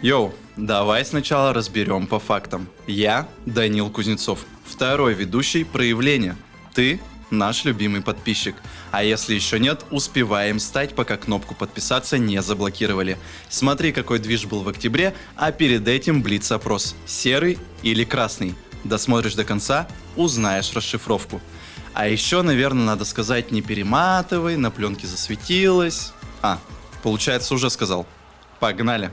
Йоу, давай сначала разберем по фактам. Я Данил Кузнецов, второй ведущий «Проявления». Ты наш любимый подписчик. А если еще нет, успеваем стать, пока кнопку подписаться не заблокировали. Смотри, какой движ был в октябре, а перед этим блиц-опрос. Серый или красный? Досмотришь до конца, узнаешь расшифровку. А еще, наверное, надо сказать: не перематывай, на пленке засветилось. Получается, уже сказал. Погнали.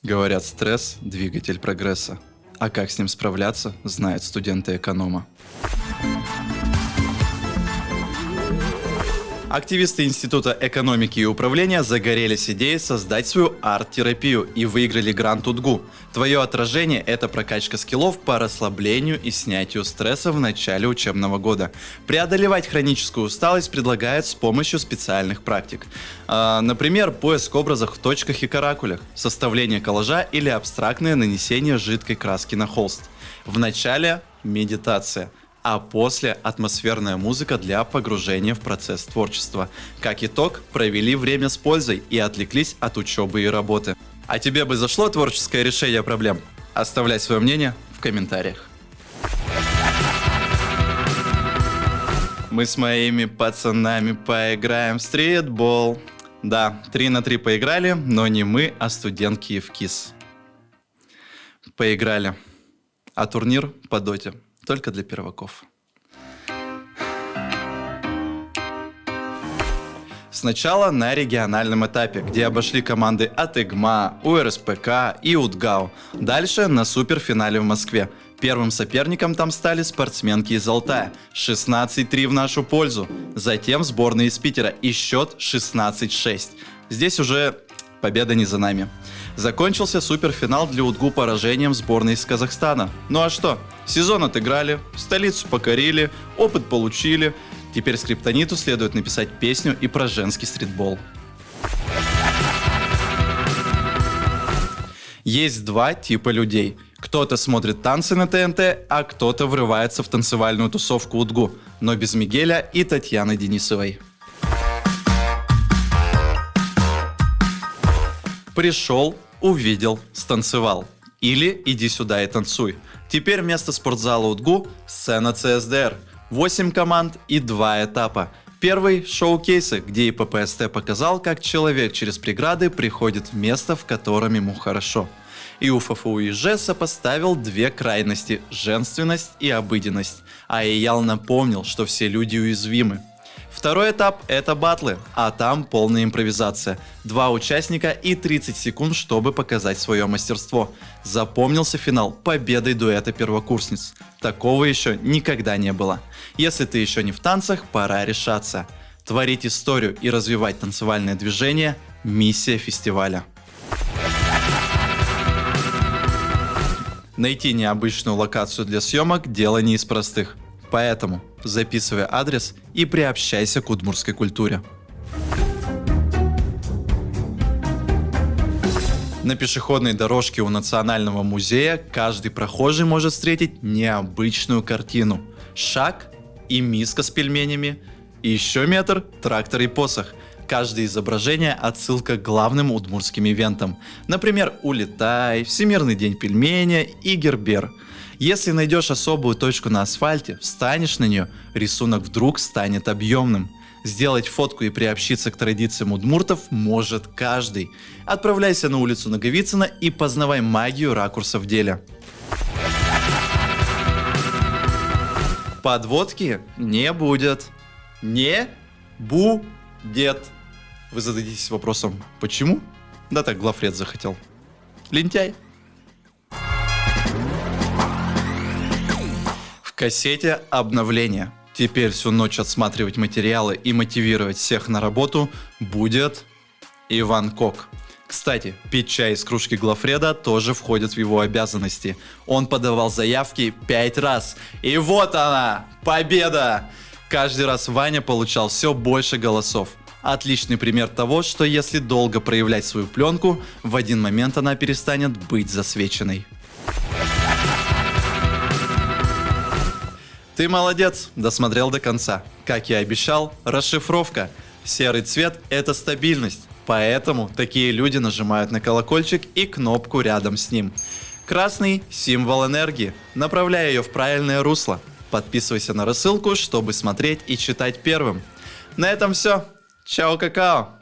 Говорят, стресс – двигатель прогресса. А как с ним справляться, знают студенты-эконома. Активисты Института экономики и управления загорелись идеей создать свою арт-терапию и выиграли грант УДГУ. Твое отражение – это прокачка скиллов по расслаблению и снятию стресса в начале учебного года. Преодолевать хроническую усталость предлагают с помощью специальных практик. Например, поиск образов в точках и каракулях, составление коллажа или абстрактное нанесение жидкой краски на холст. В начале – медитация. А после атмосферная музыка для погружения в процесс творчества. Как итог, провели время с пользой и отвлеклись от учебы и работы. А тебе бы зашло творческое решение проблем? Оставляй свое мнение в комментариях. Мы с моими пацанами поиграем в стритбол. Да, 3 на 3 поиграли, но не мы, а студентки ЕВКИС. Поиграли. А турнир по доте только для перваков. Сначала на региональном этапе, где обошли команды от ИГМА, УРСПК и УДГАУ. Дальше на суперфинале в Москве. Первым соперником там стали спортсменки из Алтая. 16-3 в нашу пользу. Затем сборная из Питера и счет 16-6. Здесь уже победа не за нами. Закончился суперфинал для УДГУ поражением сборной из Казахстана. Ну а что? Сезон отыграли, столицу покорили, опыт получили. Теперь скриптониту следует написать песню и про женский стритбол. Есть два типа людей. Кто-то смотрит танцы на ТНТ, а кто-то врывается в танцевальную тусовку УДГУ. Но без Мигеля и Татьяны Денисовой. Пришел, увидел, станцевал. Или иди сюда и танцуй. Теперь вместо спортзала УДГУ сцена ЦСДР. 8 команд и 2 этапа. Первый – шоу-кейсы, где ИППСТ показал, как человек через преграды приходит в место, в котором ему хорошо. И УФФУ ИЖ сопоставил две крайности – женственность и обыденность. А ИЯЛ напомнил, что все люди уязвимы. Второй этап – это батлы, а там полная импровизация. 2 участника и 30 секунд, чтобы показать свое мастерство. Запомнился финал победой дуэта первокурсниц. Такого еще никогда не было. Если ты еще не в танцах, пора решаться. Творить историю и развивать танцевальное движение – миссия фестиваля. Найти необычную локацию для съемок – дело не из простых. Поэтому записывай адрес и приобщайся к удмуртской культуре. На пешеходной дорожке у Национального музея каждый прохожий может встретить необычную картину. Шаг и миска с пельменями, и еще метр – трактор и посох. Каждое изображение – отсылка к главным удмуртским ивентам. Например, Улетай, Всемирный день пельменя и Гербер. Если найдешь особую точку на асфальте, встанешь на нее, рисунок вдруг станет объемным. Сделать фотку и приобщиться к традициям удмуртов может каждый. Отправляйся на улицу Наговицына и познавай магию ракурса в деле. Подводки не будет. Не будет. Вы зададитесь вопросом, почему? Да так главред захотел. Лентяй. В кассете обновление. Теперь всю ночь отсматривать материалы и мотивировать всех на работу будет Иван Кок. Кстати, пить чай из кружки главреда тоже входит в его обязанности. Он подавал заявки 5 раз. И вот она, победа! Каждый раз Ваня получал все больше голосов. Отличный пример того, что если долго проявлять свою пленку, в один момент она перестанет быть засвеченной. Ты молодец, досмотрел до конца. Как я обещал, расшифровка. Серый цвет – это стабильность. Поэтому такие люди нажимают на колокольчик и кнопку рядом с ним. Красный – символ энергии. Направляй ее в правильное русло. Подписывайся на рассылку, чтобы смотреть и читать первым. На этом все. Чао, какао!